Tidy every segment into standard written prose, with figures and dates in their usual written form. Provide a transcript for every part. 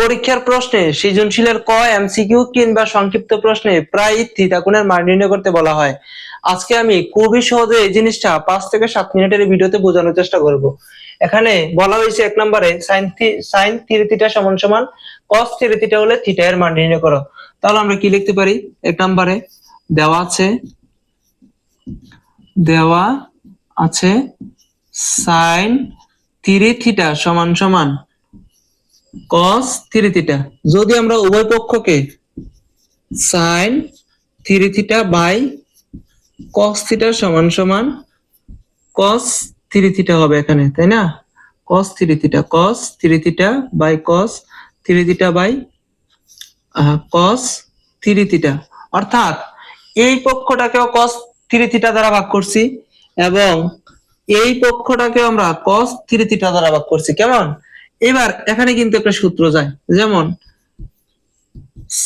পরীক্ষার প্রশ্নে সৃজনশীলের ক এমসিকিউ কিংবা সংক্ষিপ্ত প্রশ্নে প্রায় থিটা কোণের মান নির্ণয় করতে বলা হয়। আজকে আমি খুবই সহজে এই জিনিসটা 5 থেকে 7 মিনিটের ভিডিওতে বোঝানোর চেষ্টা করব। এখানে বলা হয়েছে এক নম্বরে sin থিটা সমান সমান cos থিটা হলে থিটা এর মান নির্ণয় করো। তাহলে আমরা কি লিখতে পারি? এক নম্বরে দেওয়া আছে sin থিটা সমান সমান cos থিটা। যদি আমরা উভয় পক্ষকে sin theta by cos theta সমান সমান cos থিটা হবে এখানে, তাই না? cos theta by cos theta by cos theta, অর্থাৎ এই পক্ষটাকেও cos থিটা দ্বারা ভাগ করছি এবং এই পক্ষটাকেও আমরা cos থিটা দ্বারা ভাগ করছি। কেমন? এবার এখানে কিন্তু একটা সূত্র যায়, যেমন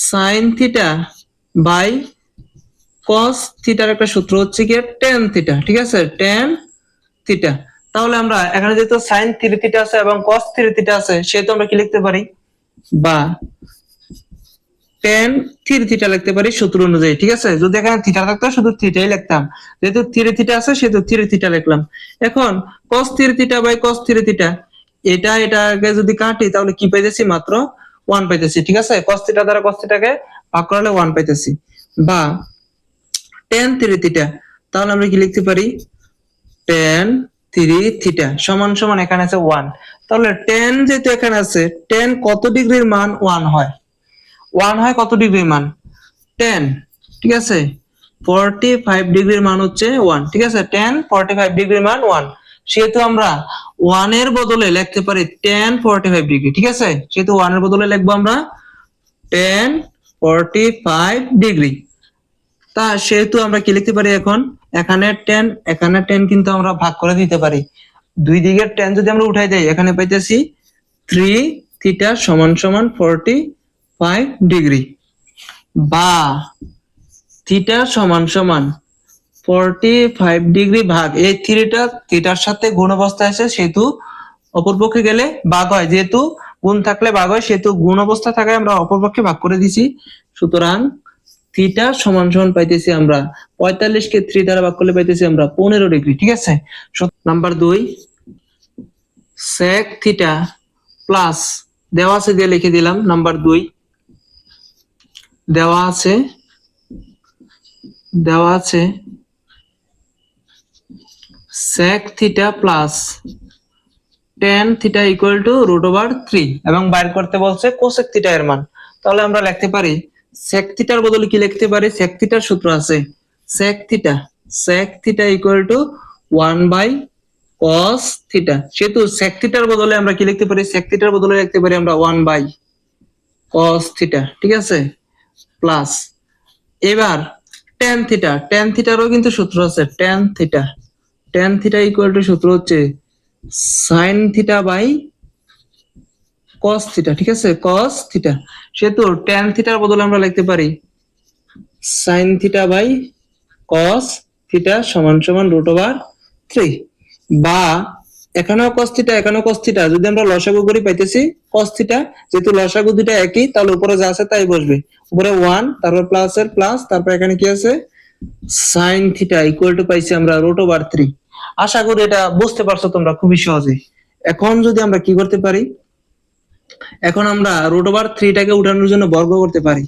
sin থিটা বাই cos থিটার একটা সূত্র হচ্ছে কি tan থিটা, ঠিক আছে? tan theta. তাহলে আমরা এখানে যেহেতু sin থিটা আছে এবং cos থিটা আছে, সেহেতু আমরা কি লিখতে পারি? বা tan থিটা লিখতে পারি সূত্র অনুযায়ী, ঠিক আছে? যদি এখানে থিটা থাকতো শুধু থিটাই লিখতাম, যেহেতু থিটা আছে সেহেতু থিটা লিখলাম। এখন cos theta by cos theta, এটাকে যদি কাটি তাহলে কি পাইতেছি? মাত্র 1 পাইতেছি, ঠিক আছে? cos থিটা দ্বারা cos থিটাকে ভাগ করলে 1 পাইতেছি। বা tan থিটা, তাহলে আমরা কি লিখতে পারি? tan থিটা সমান সমান এখানে আছে 1। তাহলে tan যেহেতু এখানে আছে, tan কত ডিগ্রির মান 1 হয়? 1 হয় কত ডিগ্রির মান? tan, ঠিক আছে? 45 ডিগ্রির মান হচ্ছে 1, ঠিক আছে? tan 45 ডিগ্রির মান 1, সেহেতু আমরা 1 এর বদলে লিখতে পারি tan 45 ডিগ্রি, ঠিক আছে? সেহেতু 1 এর বদলে লিখবো আমরা tan 45 ডিগ্রি। তা সেহেতু আমরা কি লিখতে পারি এখন? এখানে tan কিন্তু আমরা ভাগ করে দিতে পারি। দুই দিকের tan যদি আমরা উঠাই দেই, এখানে পাইতেছি 3 থিটা সমান সমান 45 ডিগ্রি। বা থিটা সমান সমান 45 ডিগ্রি ভাগ এই থিটার সাথে গুণ অবস্থায় আছে, সেহেতু অপরপক্ষে গেলে ভাগ হয়, যেহেতু গুণ থাকলে ভাগ হয়, সেহেতু গুণ অবস্থা থাকায় আমরা অপরপক্ষে ভাগ করে দিছি। সুতরাং থিটা সমান সমান পাইতেছি আমরা 45 কে 3 দ্বারা ভাগ করলে পাইতেছি আমরা 15 ডিগ্রি, ঠিক আছে? নাম্বার 2, sec থিটা প্লাস দেওয়া আছে দিয়ে লিখে দিলাম। নাম্বার 2 দেওয়া আছে sec theta plus tan theta equal two √3 এবং বাইর করতে বলছে cosec থিটা এর মান। তাহলে আমরা লিখতে পারি sec থিটার বদলে কি লিখতে পারি? sec থিটার সূত্র আছে sec theta equal to 1 by cos theta. সেহেতু sec থিটার বদলে আমরা কি লিখতে পারি? sec থিটার বদলে লিখতে পারি আমরা 1 বাই cos থিটা, ঠিক আছে? প্লাস এবার tan থিটারও কিন্তু সূত্র আছে tan থিটা ইকুয়াল টু সূত্র হচ্ছে sin theta by cos theta, ঠিক আছে? cos theta. সেহেতু tan থিটার বদলে আমরা লিখতে পারি sin theta by cos theta সমান সমান √3। বা এখানেও cos থিটা যদি আমরা লসাগু করি পাইতেছি cos থিটা, যেহেতু লসাগু দুটো একই, তাহলে উপরে যা আছে তাই বসবে। উপরে 1, তারপর প্লাস এর প্লাস, তারপর এখানে কি আছে? sin থিটা ইকুয়াল টু পাইছি আমরা √3। আশা করি এটা বুঝতে পারছো তোমরা খুবই সহজে। এখন যদি আমরা কি করতে পারি? এখন আমরা √3 টাকে উঠানোর জন্য বর্গ করতে পারি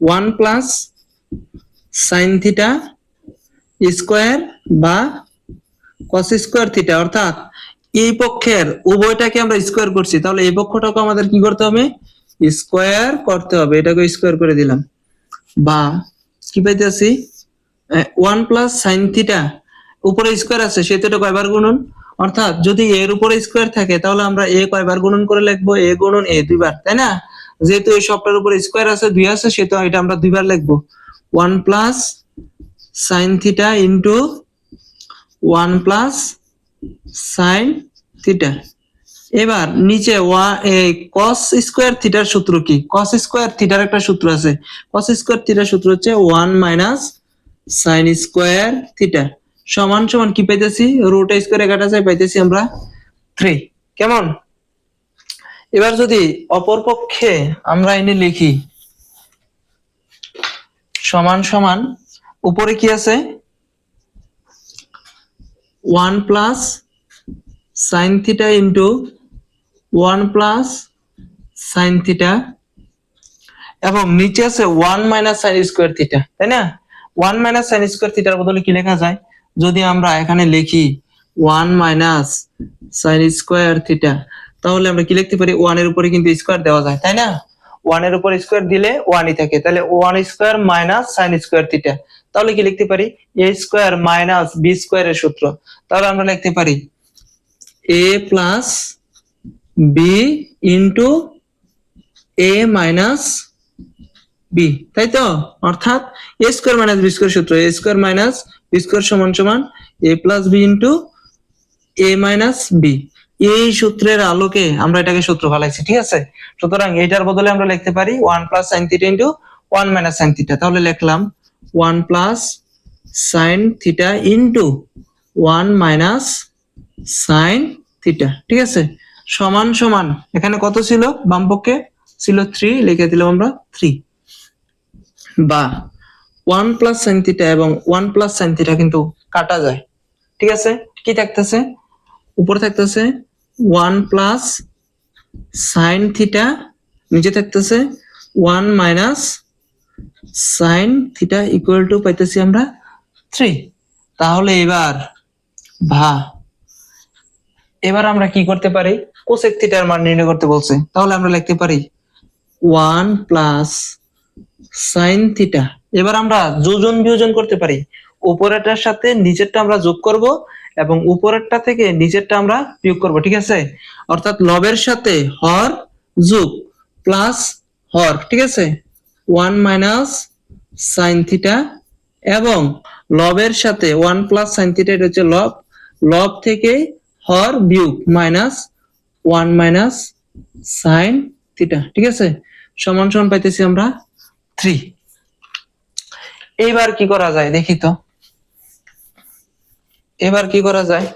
1 প্লাস sin থিটা স্কয়ার বা cos স্কয়ার থিটা, অর্থাৎ এই পক্ষের উভয়টাকে আমরা স্কয়ার করছি, তাহলে এই পক্ষটাকে আমাদের কি করতে হবে? স্কয়ার করতে হবে। এটাকে স্কয়ার করে দিলাম। বা কি পাইতেছি? 1 প্লাস sin থিটা, উপরে স্কয়ার আছে সেহেতু এটা কয়বার গুণন, অর্থাৎ যদি এর উপরে স্কয়ার থাকে তাহলে আমরা a কয়বার গুণন করে লিখবো? a গুণন a দুইবার, তাই না? যেহেতু এই সবটার উপরে স্কয়ার আছে, 2 আছে, সেহেতু এটা আমরা দুইবার লিখবো। 1 plus sin theta into 1 plus sin theta. এবার নিচে cos স্কয়ার থিটার সূত্র কি? cos স্কয়ার থিটার একটা সূত্র আছে। cos স্কয়ার থিটার সূত্র হচ্ছে 1 মাইনাস sin স্কয়ার থিটা সমান সমান কি পাইতেছি? √a স্কয়ারে কাটা যায়, পাইতেছি আমরা 3। কেমন? এবার যদি অপর পক্ষে আমরা এনে লিখি সমান সমান, উপরে কি আছে 1 plus sine theta into 1 plus sine theta, এবং নিচে আছে 1 মাইনাস সাইন স্কোয়ার থিটা, তাই না? 1 মাইনাস সাইন স্কোয়ার থিটার বদলে কি লেখা যায়? যদি আমরা এখানে লিখি 1 মাইনাস সাইন স্কোয়ার থিটা, তাহলে আমরা কি লিখতে পারি? 1 এর উপরে কিন্তু স্কোয়ার দেওয়া যায়, তাই না? 1 এর উপর স্কোয়ার দিলে 1ই থাকে, তাহলে 1 square minus sine square theta, তাহলে কি লিখতে পারি? a স্কোয়ার মাইনাস বি স্কোয়ারের সূত্র। তাহলে আমরা লিখতে পারি a plus B into a minus B, তাই তো? অর্থাৎ a square minus B square সূত্র, a square minus B square সমান সমান a plus B into a minus B. এই সূত্রের আলোকে আমরা এটাকে সূত্র ফলাইছি, ঠিক আছে? সুতরাং এটার বদলে আমরা লিখতে পারি 1 plus sine theta into 1 minus sine theta. তাহলে লিখলাম 1 plus sine theta into 1 minus sine theta, ঠিক আছে? সমান সমান এখানে কত ছিল? বাম পক্ষে ছিল 3, লিখে দিলাম আমরা 3, বা 1 প্লাস সাইন থিটা এবং 1 প্লাস সাইন থিটা কিন্তু কাটা যায়, ঠিক আছে? কি থাকতেছে? উপরে থাকতেছে 1 প্লাস সাইন থিটা, নিচে থাকতেছে 1 minus sine theta equal two পাইতেছি আমরা 3। তাহলে এবার আমরা কি করতে পারি? কোসেক থিটার মান নির্ণয় করতে বলছে, তাহলে আমরা লিখতে পারি 1 প্লাস সাইন থিটা। এবার আমরা যোজন বিয়োজন করতে পারি, উপরেরটার সাথে নিচেরটা আমরা যোগ করব এবং উপরেরটা থেকে নিচেরটা আমরা বিয়োগ করব, ঠিক আছে? অর্থাৎ লবের সাথে হর যোগ প্লাস হর, ঠিক আছে? 1 মাইনাস সাইন থিটা এবং লবের সাথে 1 প্লাস সাইন থিটা, এটা হচ্ছে লব, লব থেকে হর বিয়োগ মাইনাস 1 মাইনাস সাইন থিটা, ঠিক আছে? সমান সমান পাইতেছি আমরা 3। এবার কি করা যায় দেখি তো, এবার কি করা যায়?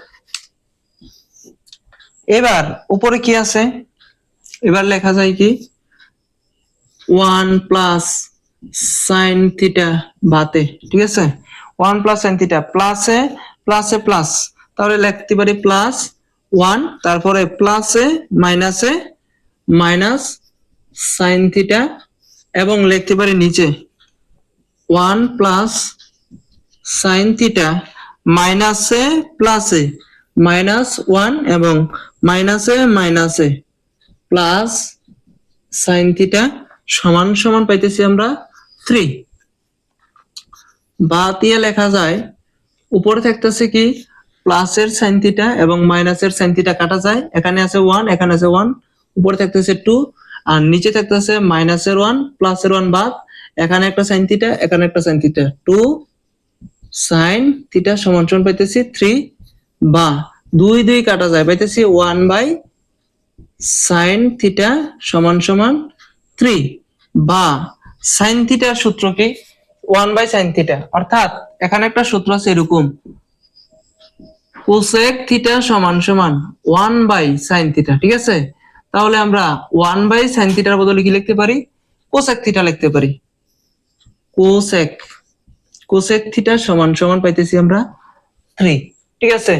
এবার উপরে কি আছে? এবার লেখা যায় কি 1 প্লাস সাইন থিটা বাতে, ঠিক আছে? 1 প্লাস সাইন থিটা প্লাসে প্লাসে প্লাস, তাহলে লিখতে পারি প্লাস 1, তারপরে প্লাসে মাইনাসে মাইনাস সাইন থিটা, এবং লিখতে পারি নিচে 1 প্লাস সাইন থিটা মাইনাসে প্লাসে মাইনাস 1 এবং মাইনাসে মাইনাসে প্লাস সাইন থিটা সমান সমান পাইতেছি আমরা 3। বা দিয়ে লেখা যায়, উপরে থাকতেছে কি প্লাসের সাইন থিটা এবং মাইনাসের সাইন থিটা কাটা যায়, এখানে আছে 1, এখানে আছে 1, উপরে থাকতেছে 2 আর নিচে থাকতেছে মাইনাসের 1 প্লাসের 1 বাদ, এখানে একটা সাইন থিটা এখানে একটা সাইন থিটা, 2 সাইন থিটা সমান সমান পাইতেছি 3, বা 2 2 কাটা যায়, পাইতেছি 1 বাই সাইন থিটা সমান সমান 3, বা সাইন থিটার সূত্র কি 1 বাই সাইন থিটা, অর্থাৎ এখানে একটা সূত্র আছে এরকম কোসেক থিটা সমান সমান 1 বাই সাইন থিটা, ঠিক আছে? তাহলে আমরা 1 বাই সাইন থিটার বদলে কি লিখতে পারি? কোসেক থিটা লিখতে পারি। কোসেক থিটা সমান সমান পাইতেছি আমরা 3, ঠিক আছে?